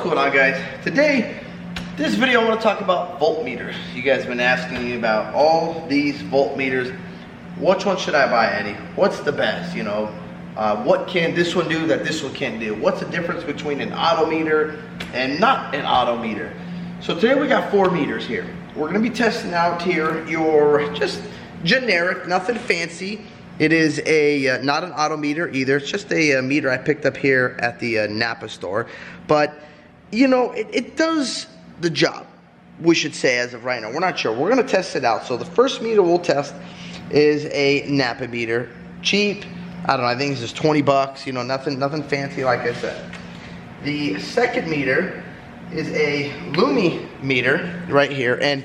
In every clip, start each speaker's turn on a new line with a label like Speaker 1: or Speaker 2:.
Speaker 1: going on, guys? Today, this video I want to talk about voltmeters. You guys have been asking me about all these voltmeters. Which one should I buy, Eddie? What's the best, what can this one do that this one can't do? What's the difference between an auto meter and not an auto meter? So today we got 4 meters here. We're going to be testing out here your just generic, nothing fancy. It is a not an auto meter either. It's just a meter I picked up here at the Napa store. But, it does the job, we should say, as of right now. We're not sure. We're going to test it out. So the first meter we'll test is a Napa meter. Cheap. I don't know. I think it's just 20 bucks. Nothing fancy, like I said. The second meter is a Lumi meter right here. And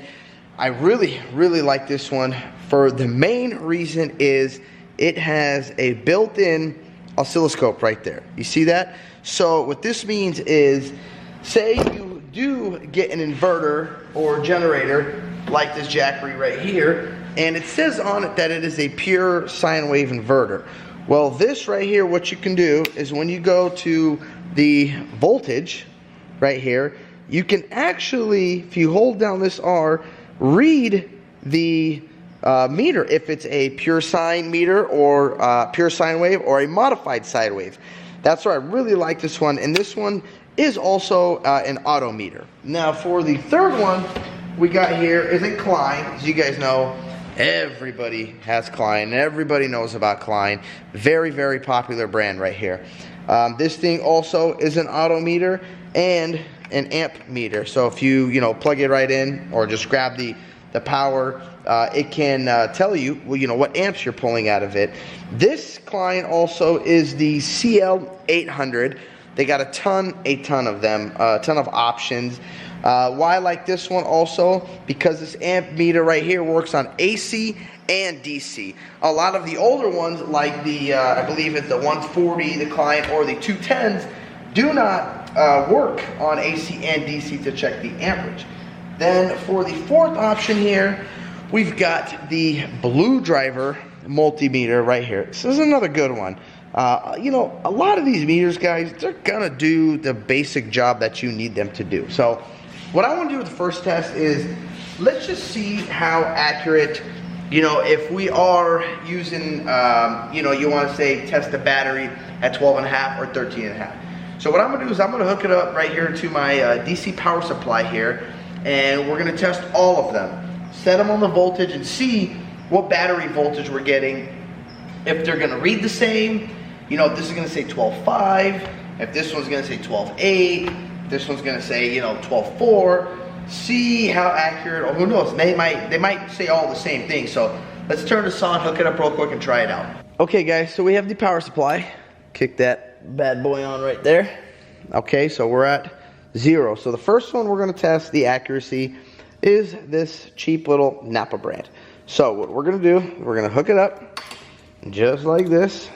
Speaker 1: I really, really like this one for the main reason is it has a built-in oscilloscope right there. You see that? So what this means is, say you do get an inverter or generator like this Jackery right here, and it says on it that it is a pure sine wave inverter. Well, this right here, what you can do is when you go to the voltage right here, you can actually, if you hold down this R, read the meter, if it's a pure sine meter or pure sine wave or a modified sine wave. That's why I really like this one, and this one is also an auto meter. Now for the third one we got here is a Klein. As you guys know, everybody has Klein. Everybody knows about Klein. Very, very popular brand right here. This thing also is an auto meter and an amp meter. So if you plug it right in or just grab the power, it can tell you what amps you're pulling out of it. This Klein also is the CL800. They got a ton of them, a ton of options. Why I like this one also, because this amp meter right here works on AC and DC. A lot of the older ones, like the I believe it's the 140, the Klein, or the 210s, do not work on AC and DC to check the amperage. Then for the fourth option here, we've got the Blue Driver multimeter right here. This is another good one. A lot of these meters, guys, they're gonna do the basic job that you need them to do. So what I want to do with the first test is, let's just see how accurate, if we are using, you want to say test the battery at 12.5 or 13.5. So what I'm gonna do is I'm gonna hook it up right here to my DC power supply here, and we're gonna test all of them, set them on the voltage and see what battery voltage we're getting, if they're gonna read the same, if this is gonna say 12.5, if this one's gonna say 12.8, this one's gonna say 12.4, see how accurate, or who knows, they might say all the same thing. So let's turn this on, hook it up real quick and try it out. Okay guys, so we have the power supply. Kick that bad boy on right there. Okay, so we're at 0. So the first one we're going to test the accuracy is this cheap little Napa brand. So what we're going to do, we're going to hook it up just like this.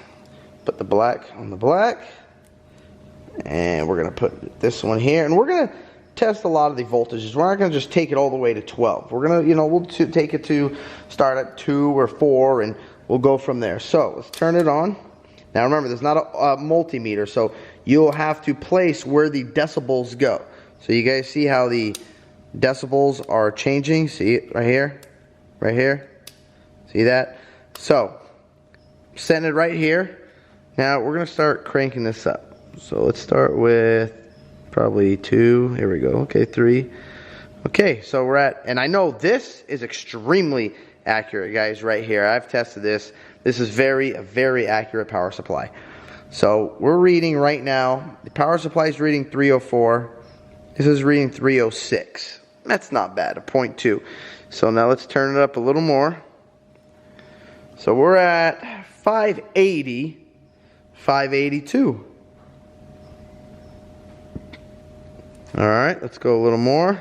Speaker 1: Put the black on the black. And we're going to put this one here. And we're going to test a lot of the voltages. We're not going to just take it all the way to 12. We're going to, we'll take it to start at 2 or 4 and we'll go from there. So let's turn it on. Now remember, there's not a multimeter, so you'll have to place where the decibels go. So you guys see how the decibels are changing? See it right here? Right here? See that? So, setting it right here. Now we're going to start cranking this up. So let's start with probably 2. Here we go. Okay, 3. Okay, so we're at, and I know this is extremely accurate, guys, right here. I've tested this. This is a very accurate power supply. So we're reading right now, the power supply is reading 304. This is reading 306. That's not bad, a 0.2. So now let's turn it up a little more. So we're at 580, 582. All right, let's go a little more.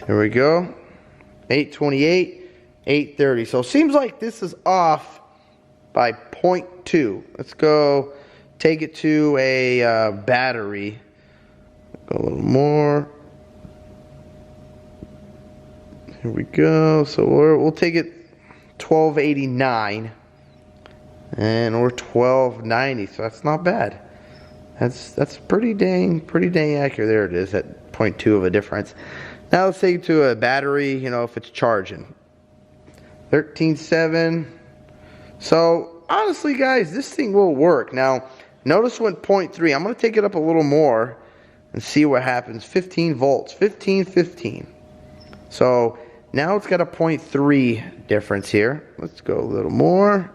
Speaker 1: Here we go. 828. 830. So it seems like this is off by 0.2. Let's go take it to a battery. Go a little more. Here we go. So we'll take it 1289. And we're 1290. So that's not bad. That's pretty dang accurate. There it is at 0.2 of a difference. Now let's take it to a battery, you know, if it's charging. 13.7. So honestly, guys, this thing will work. Now, notice when 0.3, I'm going to take it up a little more and see what happens. 15 volts, 15. So now it's got a 0.3 difference here. Let's go a little more.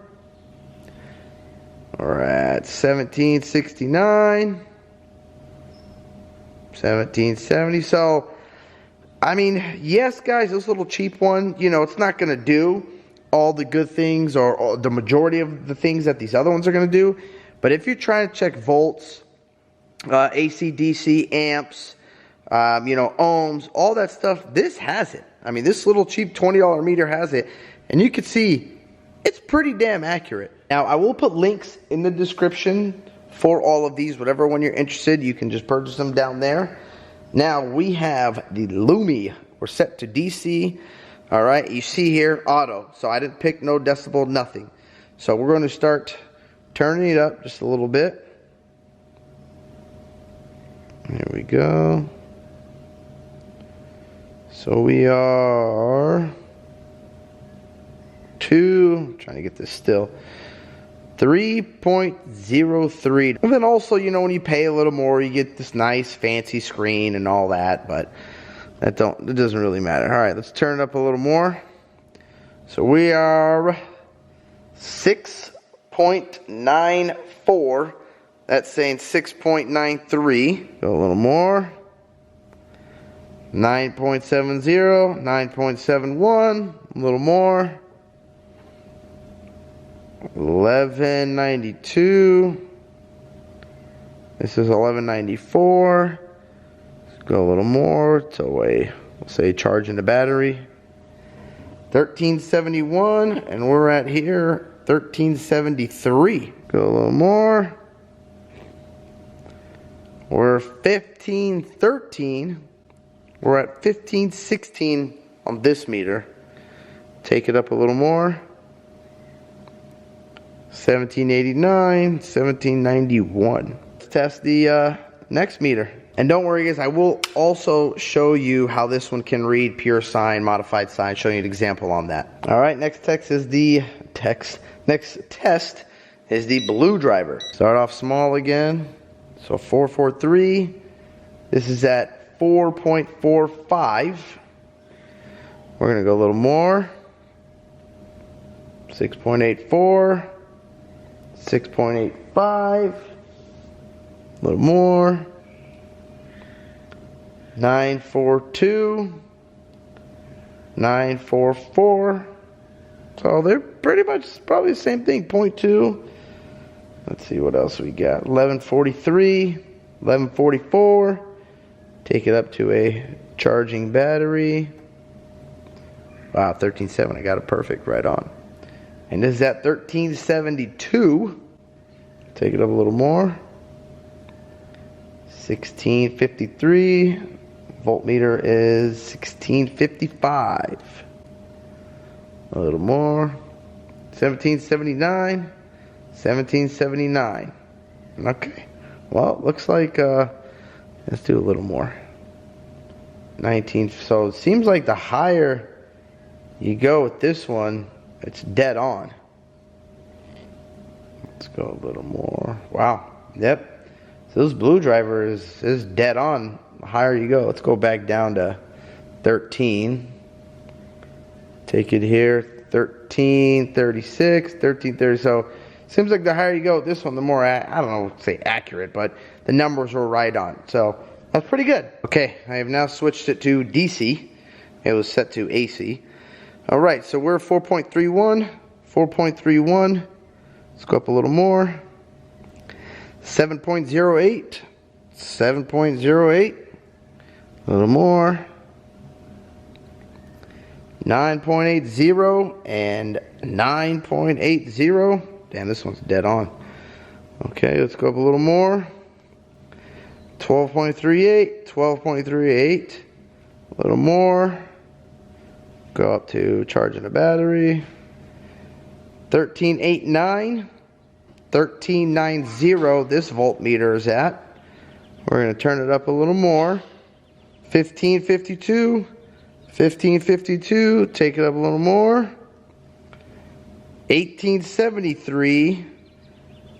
Speaker 1: We're at 1769, 1770. So, I mean, yes, guys, this little cheap one, you know, it's not going to do all the good things or the majority of the things that these other ones are going to do. But if you're trying to check volts, AC, DC, amps, you know, ohms, all that stuff, this has it. I mean, this little cheap $20 meter has it. And you can see it's pretty damn accurate. Now, I will put links in the description for all of these. Whatever one you're interested, you can just purchase them down there. Now, we have the Lumi. We're set to DC. All right, you see here, auto. So I didn't pick no decibel, nothing. So we're going to start turning it up just a little bit. Here we go. So we are trying to get this still, 3.03. And then also, you know, when you pay a little more, you get this nice fancy screen and all that, but it doesn't really matter. All right, let's turn it up a little more. So we are 6.94. That's saying 6.93. Go a little more. 9.70, 9.71, a little more. 1192. This is 1194. Let's go a little more till we'll say charging the battery. 1371, and we're at here 1373. Go a little more. We're 1513. We're at 1516 on this meter. Take it up a little more. 1789, 1791. Let's test the next meter. And don't worry, guys, I will also show you how this one can read pure sine, modified sine, showing you an example on that. All right, next test is the blue driver. Start off small again. So 443. This is at 4.45. We're going to go a little more. 6.84. 6.85. A little more. 942. 944. So they're pretty much probably the same thing. 0.2. Let's see what else we got. 1143. 1144. Take it up to a charging battery. Wow, 13.7. I got it perfect right on. And this is at 1372. Take it up a little more. 1653. Voltmeter is 1655. A little more. 1779. 1779. Okay. Well, it looks like let's do a little more. 19. So it seems like the higher you go with this one, it's dead on. Let's go a little more. Wow. Yep. So this blue driver is dead on. The higher you go. Let's go back down to 13. Take it here. 1336, 1330. So seems like the higher you go with this one, the more, I don't know, say accurate, but the numbers were right on. So that's pretty good. Okay, I have now switched it to DC. It was set to AC. All right, so we're 4.31, 4.31. Let's go up a little more. 7.08, 7.08. A little more. 9.80 and 9.80. Damn, this one's dead on. Okay, let's go up a little more. 12.38, 12.38. A little more. Go up to charging the battery. 1389, 1390 this voltmeter is at. We're going to turn it up a little more. 1552, 1552, take it up a little more. 1873,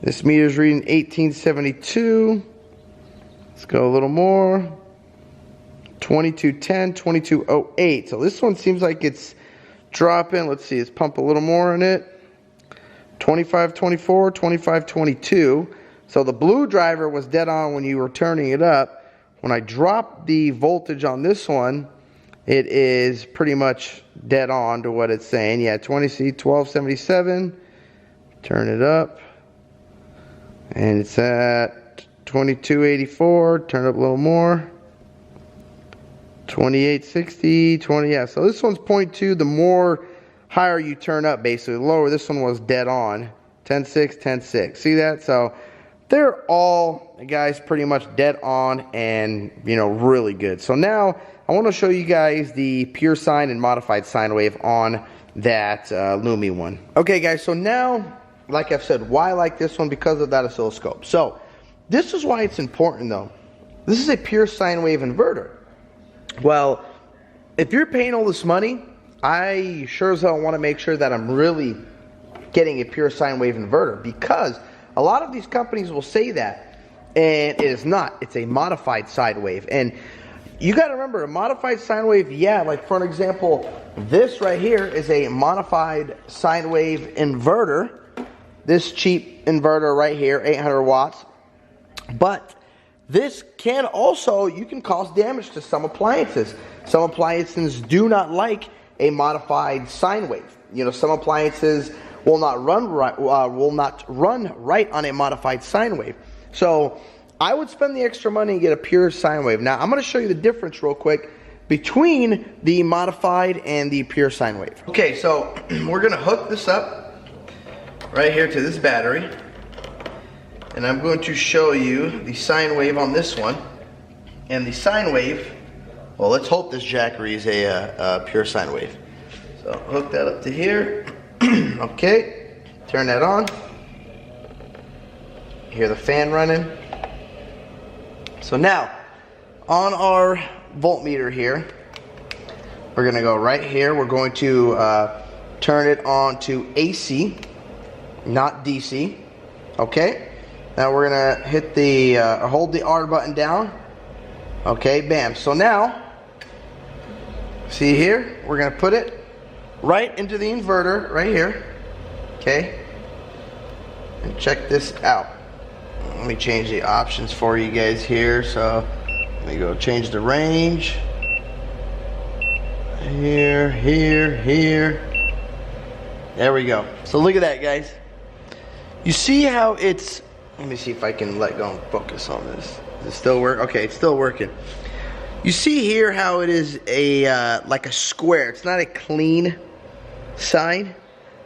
Speaker 1: this meter's reading 1872. Let's go a little more. 2210, 2208. So this one seems like it's dropping. Let's see, let's pump a little more in it. 2524, 2522. So the blue driver was dead on when you were turning it up. When I drop the voltage on this one, it is pretty much dead on to what it's saying. Yeah, 1277. Turn it up. And it's at 2284. Turn it up a little more. 2860, 20, yeah. So this one's 0.2. The more higher you turn up, basically, the lower. This one was dead on. 10.6, 10.6. See that? So they're all, guys, pretty much dead on and, you know, really good. So now I want to show you guys the pure sine and modified sine wave on that Lumi one. Okay, guys, so now, like I've said, why I like this one? Because of that oscilloscope. So this is why it's important, though. This is a pure sine wave inverter. Well, if you're paying all this money, I sure as hell want to make sure that I'm really getting a pure sine wave inverter, because a lot of these companies will say that, and it is not. It's a modified sine wave. And you got to remember, a modified sine wave, yeah, like for an example, this right here is a modified sine wave inverter. This cheap inverter right here, 800 watts. But this can also, you can cause damage to some appliances. Some appliances do not like a modified sine wave. You know, some appliances will not run right on a modified sine wave. So I would spend the extra money and get a pure sine wave. Now I'm going to show you the difference real quick between the modified and the pure sine wave. Okay, so we're going to hook this up right here to this battery, and I'm going to show you the sine wave on this one. And the sine wave, well, let's hope this Jackery is a pure sine wave. So hook that up to here. Okay, turn that on. Hear the fan running. So now, on our voltmeter here, we're going to go right here. We're going to turn it on to AC, not DC. Okay, now we're going to hit the, hold the R button down. Okay, bam. So now, see here, we're going to put it right into the inverter right here. Okay, and check this out. Let me change the options for you guys here. So let me go change the range. Here, here, here. There we go. So look at that, guys. You see how it's, let me see if I can let go and focus on this. Does it still work? Okay, it's still working. You see here how it is a like a square. It's not a clean sine.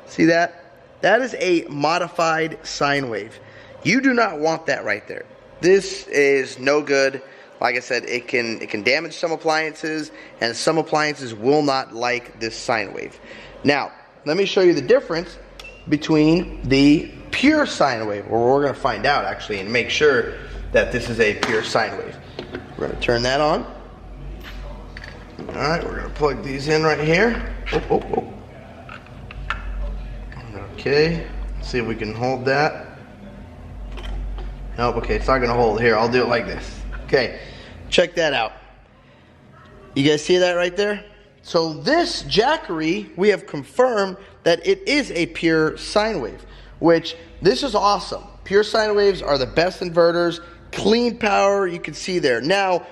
Speaker 1: See that? That is a modified sine wave. You do not want that right there. This is no good. Like I said, it can damage some appliances, and some appliances will not like this sine wave. Now, let me show you the difference between the pure sine wave, or we're going to find out actually and make sure that this is a pure sine wave. We're going to turn that on. Alright, we're going to plug these in right here. Okay, let's see if we can hold that. Nope, okay, it's not going to hold. Here, I'll do it like this. Okay, check that out. You guys see that right there? So this Jackery, we have confirmed that it is a pure sine wave, which this is awesome. Pure sine waves are the best inverters. Clean power, you can see there. Now,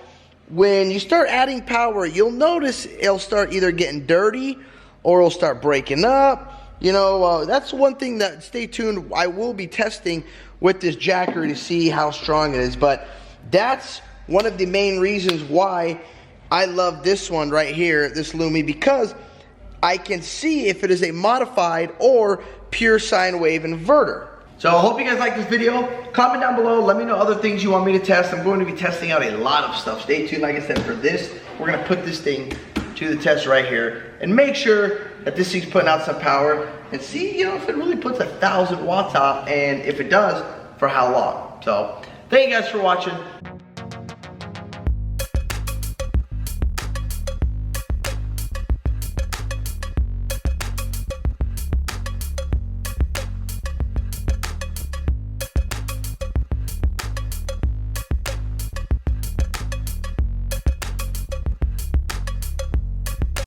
Speaker 1: when you start adding power, you'll notice it'll start either getting dirty or it'll start breaking up. You know, that's one thing that, stay tuned, I will be testing with this Jackery to see how strong it is. But that's one of the main reasons why I love this one right here, this Lumi, because I can see if it is a modified or pure sine wave inverter. So I hope you guys like this video. Comment down below. Let me know other things you want me to test. I'm going to be testing out a lot of stuff. Stay tuned. Like I said, for this, we're going to put this thing to the test right here and make sure that this thing's putting out some power and see, you know, if it really puts 1,000 watts out, and if it does, for how long. So thank you guys for watching.